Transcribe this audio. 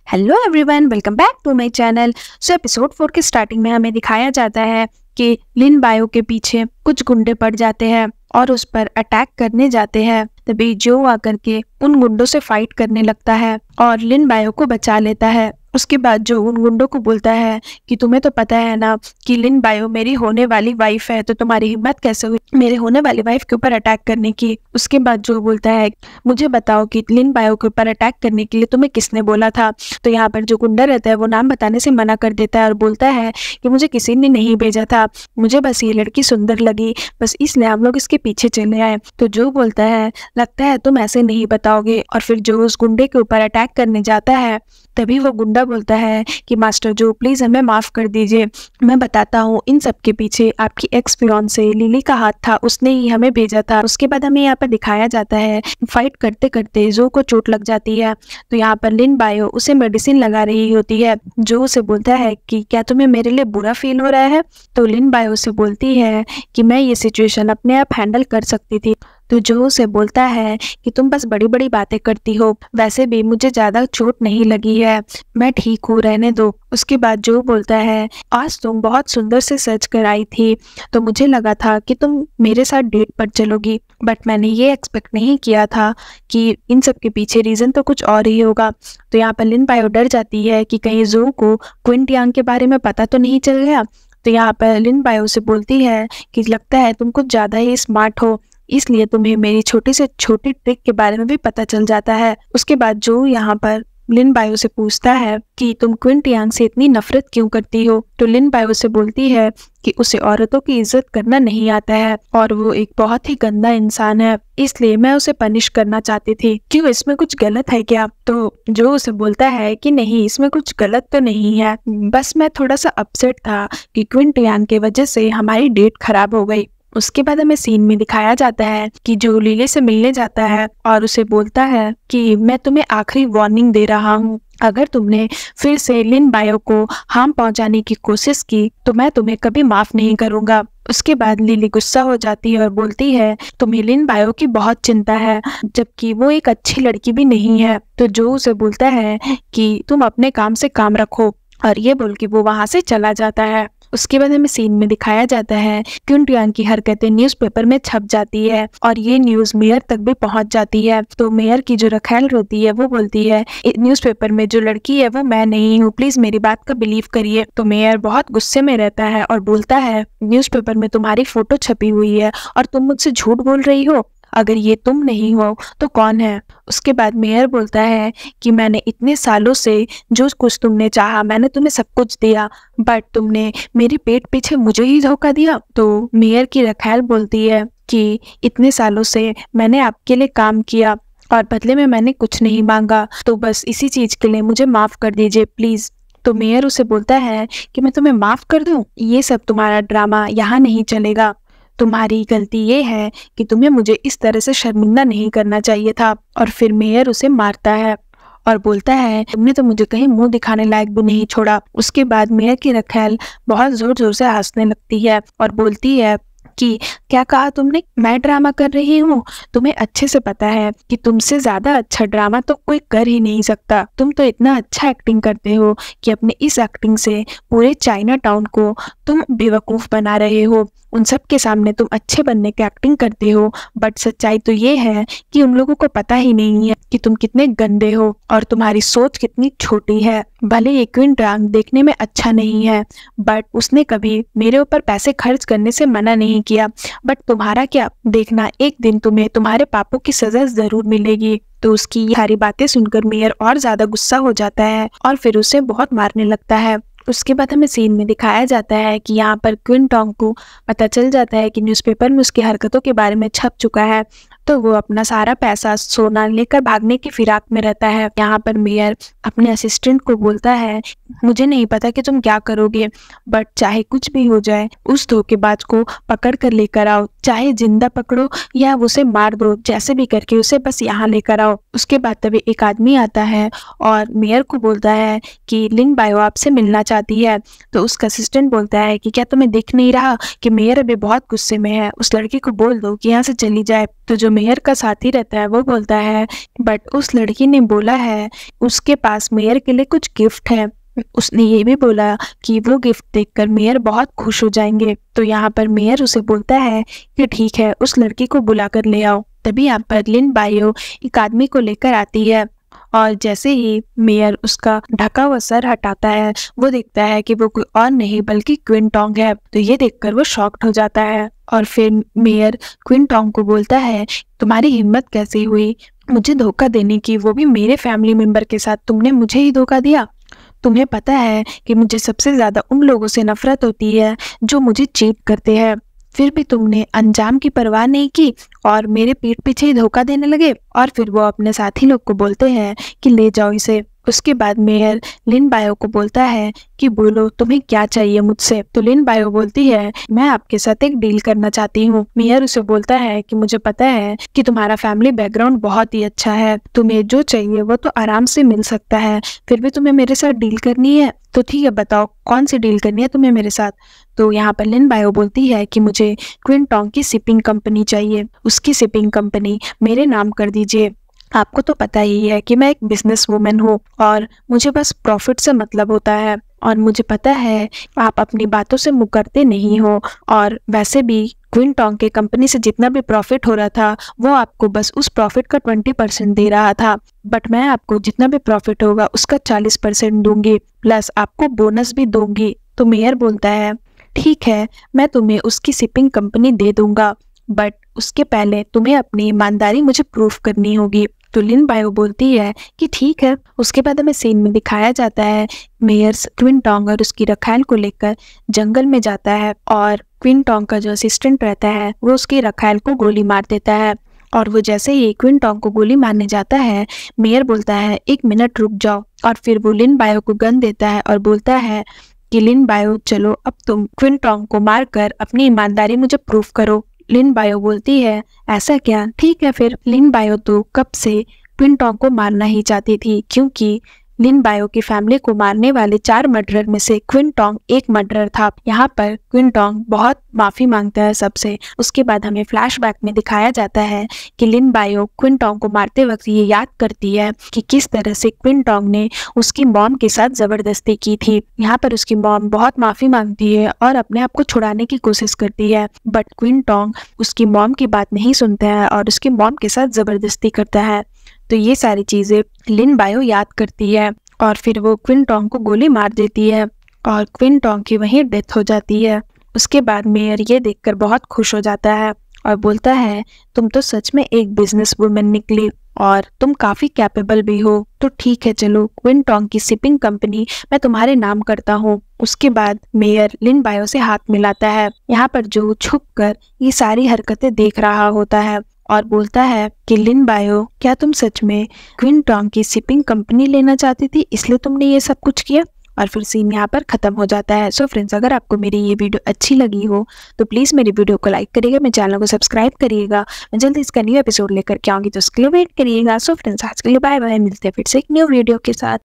Hello everyone, welcome back to my channel. So episode 4 के starting में हमें दिखाया जाता है कि लिन बायो के पीछे कुछ गुंडे पड़ जाते हैं और उस पर अटैक करने जाते हैं। तभी जो आकर के उन गुंडों से फाइट करने लगता है और लिन बायो को बचा लेता है। उसके बाद जो उन गुंडों को बोलता है कि तुम्हें तो पता है ना कि लिन बायो मेरी होने वाली वाइफ है, तो तुम्हारी हिम्मत कैसे हुई मेरे होने वाली वाइफ के ऊपर अटैक करने की। उसके बाद जो बोलता है मुझे बताओ कि लिन बायो के ऊपर अटैक करने के लिए तुम्हें किसने बोला था। तो यहाँ पर जो गुंडा रहता है वो नाम बताने से मना कर देता है और बोलता है कि मुझे किसी ने नहीं भेजा था, मुझे बस ये लड़की सुंदर लगी, बस इसलिए हम लोग इसके पीछे चले आए। तो जो बोलता है लगता है तुम ऐसे नहीं बताओगे, और फिर जो उस गुंडे के ऊपर अटैक करने जाता है तभी वो गुंडा बोलता है कि मास्टर जो प्लीज हमें माफ कर दीजिए, मैं बताता हूँ इन सब के पीछे आपकी एक्स फियांसे लिली का हाथ था, उसने ही हमें भेजा था। उसके बाद हमें यहाँ पर दिखाया जाता है फाइट करते करते जो को चोट लग जाती है। तो यहाँ पर लिन बायो उसे मेडिसिन लगा रही होती है। जो उसे बोलता है कि क्या तुम्हें मेरे लिए बुरा फील हो रहा है। तो लिन बायो उसे बोलती है कि मैं ये सिचुएशन अपने आप हैंडल कर सकती थी। तो जो उसे बोलता है कि तुम बस बड़ी बड़ी बातें करती हो, वैसे भी मुझे ज्यादा चोट नहीं लगी है, मैं ठीक हूँ, रहने दो। उसके बाद जो बोलता है आज तुम बहुत सुंदर से सज कर आई थी, तो मुझे लगा था कि तुम मेरे साथ डेट पर चलोगी, बट मैंने ये एक्सपेक्ट नहीं किया था कि इन सब के पीछे रीजन तो कुछ और ही होगा। तो यहाँ पर लिन बायो डर जाती है कि कहीं जो को क्विन टियांग के बारे में पता तो नहीं चल गया। तो यहाँ पर लिन बायो से बोलती है कि लगता है तुम कुछ ज्यादा ही स्मार्ट हो, इसलिए तुम्हें मेरी छोटी से छोटी ट्रिक के बारे में भी पता चल जाता है। उसके बाद जो यहाँ पर लिन बायो से पूछता है कि तुम क्विन टियांग से इतनी नफरत क्यों करती हो। तो लिन बायो से बोलती है कि उसे औरतों की इज्जत करना नहीं आता है और वो एक बहुत ही गंदा इंसान है, इसलिए मैं उसे पनिश करना चाहती थी। क्यों, इसमें कुछ गलत है क्या। तो जो उसे बोलता है कि नहीं, इसमें कुछ गलत तो नहीं है, बस मैं थोड़ा सा अपसेट था कि क्विन टियांग की वजह से हमारी डेट खराब हो गई। उसके बाद हमें सीन में दिखाया जाता है कि जो लिली से मिलने जाता है और उसे बोलता है कि मैं तुम्हें आखिरी वार्निंग दे रहा हूँ, अगर तुमने फिर से लिन बायो को हार्म पहुंचाने की कोशिश की तो मैं तुम्हें कभी माफ नहीं करूंगा। उसके बाद लिली गुस्सा हो जाती है और बोलती है तुम्हें लिन बायो की बहुत चिंता है, जबकि वो एक अच्छी लड़की भी नहीं है। तो जो उसे बोलता है कि तुम अपने काम से काम रखो, और ये बोल के वो वहां से चला जाता है। उसके बाद हमें सीन में दिखाया जाता है क्विन टियांग की हरकतें न्यूज़पेपर में छप जाती है और ये न्यूज़ मेयर तक भी पहुंच जाती है। तो मेयर की जो रखैल होती है वो बोलती है न्यूज़पेपर में जो लड़की है वो मैं नहीं हूँ, प्लीज मेरी बात का बिलीव करिए। तो मेयर बहुत गुस्से में रहता है और बोलता है न्यूज़पेपर में तुम्हारी फोटो छपी हुई है और तुम मुझसे झूठ बोल रही हो, अगर ये तुम नहीं हो तो कौन है। उसके बाद मेयर बोलता है कि मैंने इतने सालों से जो कुछ तुमने चाहा मैंने तुम्हें सब कुछ दिया, बट तुमने मेरे पेट पीछे मुझे ही धोखा दिया। तो मेयर की रखैल बोलती है कि इतने सालों से मैंने आपके लिए काम किया और बदले में मैंने कुछ नहीं मांगा, तो बस इसी चीज के लिए मुझे माफ कर दीजिए प्लीज। तो मेयर उसे बोलता है कि मैं तुम्हें माफ कर दूं, ये सब तुम्हारा ड्रामा यहाँ नहीं चलेगा, तुम्हारी गलती ये है कि तुम्हें मुझे इस तरह से शर्मिंदा नहीं करना चाहिए था। और फिर मेयर उसे मारता है और बोलता है तुमने तो मुझे कहीं मुंह दिखाने लायक भी नहीं छोड़ा। उसके बाद मेयर की रखैल बहुत जोर जोर से हंसने लगती है और बोलती है कि क्या कहा तुमने, मैं ड्रामा कर रही हूँ, तुम्हें अच्छे से पता है कि तुमसे ज्यादा अच्छा ड्रामा तो कोई कर ही नहीं सकता, तुम तो इतना अच्छा एक्टिंग करते हो कि अपने इस एक्टिंग से पूरे चाइना टाउन को तुम बेवकूफ बना रहे हो, उन सब के सामने तुम अच्छे बनने की एक्टिंग करते हो, बट सच्चाई तो ये है कि उन लोगों को पता ही नहीं है कि तुम कितने गंदे हो और तुम्हारी सोच कितनी छोटी है। भले ये क्विन टियांग देखने में अच्छा नहीं है, बट उसने कभी मेरे ऊपर पैसे खर्च करने से मना नहीं किया, बट तुम्हारा क्या, देखना एक दिन तुम्हें तुम्हारे पापों की सजा जरूर मिलेगी। तो उसकी ये सारी बातें सुनकर मेयर और ज्यादा गुस्सा हो जाता है और फिर उसे बहुत मारने लगता है। उसके बाद हमें सीन में दिखाया जाता है कि यहाँ पर क्विन टियांग को पता चल जाता है कि न्यूज़पेपर में उसकी हरकतों के बारे में छप चुका है, तो वो अपना सारा पैसा सोना लेकर भागने की फिराक में रहता है। यहाँ पर मेयर अपने असिस्टेंट को बोलता है मुझे नहीं पता कि तुम क्या करोगे, बट चाहे कुछ भी हो जाए उस धोखेबाज को पकड़ कर लेकर आओ, चाहे जिंदा पकड़ो या उसे मार दो, जैसे भी करके उसे बस यहाँ लेकर आओ। उसके बाद तभी एक आदमी आता है और मेयर को बोलता है कि लिन बायो आपसे मिलना चाहती है। तो उसका असिस्टेंट बोलता है कि क्या तुम्हें दिख नहीं रहा कि मेयर अभी बहुत गुस्से में है, उस लड़की को बोल दो कि यहाँ से चली जाए। तो जो मेयर का साथी रहता है वो बोलता है बट उस लड़की ने बोला है उसके पास मेयर के लिए कुछ गिफ्ट है। उसने ये भी बोला कि वो गिफ्ट देखकर मेयर बहुत खुश हो जाएंगे। तो यहाँ पर मेयर उसे बोलता है कि ठीक है, उस लड़की को बुला कर ले आओ। तभी यहाँ पर लिन बायो एक आदमी को लेकर आती है और जैसे ही मेयर उसका ढका हुआ सर हटाता है वो देखता है कि वो कोई और नहीं बल्कि क्विन टोंग है। तो ये देखकर वो शॉक्ड हो जाता है और फिर मेयर क्विन टोंग को बोलता है तुम्हारी हिम्मत कैसे हुई मुझे धोखा देने की, वो भी मेरे फैमिली मेंबर के साथ, तुमने मुझे ही धोखा दिया। तुम्हें पता है कि मुझे सबसे ज्यादा उन लोगों से नफरत होती है जो मुझे चीट करते हैं, फिर भी तुमने अंजाम की परवाह नहीं की और मेरे पीठ पीछे ही धोखा देने लगे। और फिर वो अपने साथी लोग को बोलते हैं कि ले जाओ इसे। उसके बाद मेयर लिन बायो को बोलता है कि बोलो तुम्हें क्या चाहिए मुझसे। तो लिन बायो बोलती है मैं आपके साथ एक डील करना चाहती हूँ। मेयर उसे बोलता है कि मुझे पता है कि तुम्हारा फैमिली बैकग्राउंड बहुत ही अच्छा है, तुम्हें जो चाहिए वो तो आराम से मिल सकता है, फिर भी तुम्हें मेरे साथ डील करनी है। तो ठीक है, बताओ कौन सी डील करनी है तुम्हें मेरे साथ। तो यहाँ पर लिन बायो बोलती है कि मुझे क्विन टोंग की शिपिंग कंपनी चाहिए, उसकी शिपिंग कंपनी मेरे नाम कर दीजिए। आपको तो पता ही है कि मैं एक बिजनेस वूमेन हूँ और मुझे बस प्रॉफिट से मतलब होता है और मुझे पता है आप अपनी बातों से मुकरते नहीं हो। और वैसे भी क्विन टोंग के कंपनी से जितना भी प्रॉफिट हो रहा था वो आपको बस उस प्रॉफिट का 20% दे रहा था, बट मैं आपको जितना भी प्रॉफिट होगा उसका 40% दूंगी, प्लस आपको बोनस भी दूंगी। तो मेयर बोलता है ठीक है, मैं तुम्हें उसकी शिपिंग कंपनी दे दूंगा, बट उसके पहले तुम्हें अपनी ईमानदारी मुझे प्रूफ करनी होगी। तो लिन बायो बोलती है कि ठीक है। उसके बाद हमें सीन में दिखाया जाता है मेयर क्विन टोंग और उसकी रखाल को लेकर जंगल में जाता है और क्विन टोंग का जो असिस्टेंट रहता है वो उसकी रखाल को गोली मार देता है। और वो जैसे ही क्विन टोंग को गोली मारने जाता है मेयर बोलता है 1 मिनट रुक जाओ। और फिर वो लिन बायो को गन देता है और बोलता है कि लिन बायो चलो अब तुम क्विन टोंग को मारकर अपनी ईमानदारी मुझे प्रूफ करो। लिन बायो बोलती है ऐसा क्या, ठीक है फिर। लिन बायो तो कब से क्विन टोंग को मारना ही चाहती थी क्योंकि लिन बायो की फैमिली को मारने वाले 4 मर्डरर में से क्विन टोंग एक मर्डरर था। यहाँ पर क्विन टोंग बहुत माफी मांगता है सबसे। उसके बाद हमें फ्लैशबैक में दिखाया जाता है कि लिन बायो क्विन टोंग को मारते वक्त ये याद करती है कि किस तरह से क्विन टोंग ने उसकी मॉम के साथ जबरदस्ती की थी। यहाँ पर उसकी मॉम बहुत माफी मांगती है और अपने आप को छुड़ाने की कोशिश करती है, बट क्विन टोंग उसकी मॉम की बात नहीं सुनता है और उसकी मॉम के साथ जबरदस्ती करता है। तो ये सारी चीजें लिन बायो याद करती है और फिर वो क्विन टोंग को गोली मार देती है और क्विन टोंग की वहीं डेथ हो जाती है। उसके बाद मेयर ये देखकर बहुत खुश हो जाता है और बोलता है तुम तो सच में एक बिजनेस वुमन निकली और तुम काफी कैपेबल भी हो, तो ठीक है चलो क्विन टोंग की शिपिंग कंपनी मैं तुम्हारे नाम करता हूँ। उसके बाद मेयर लिन बायो से हाथ मिलाता है। यहाँ पर जो छुप कर ये सारी हरकतें देख रहा होता है और बोलता है कि लिन बायो क्या तुम सच में क्विन टोंग की शिपिंग कंपनी लेना चाहती थी इसलिए तुमने ये सब कुछ किया। और फिर सीन यहाँ पर खत्म हो जाता है। सो फ्रेंड्स, अगर आपको मेरी ये वीडियो अच्छी लगी हो तो प्लीज़ मेरी वीडियो को लाइक करिएगा, मेरे चैनल को सब्सक्राइब करिएगा। मैं जल्दी इसका न्यू एपिसोड लेकर के आऊँगी तो उसके लिए वेट करिएगा। सो फ्रेंड्स, आज के लिए बाय बाय, मिलते हैं फिर से एक न्यू वीडियो के साथ।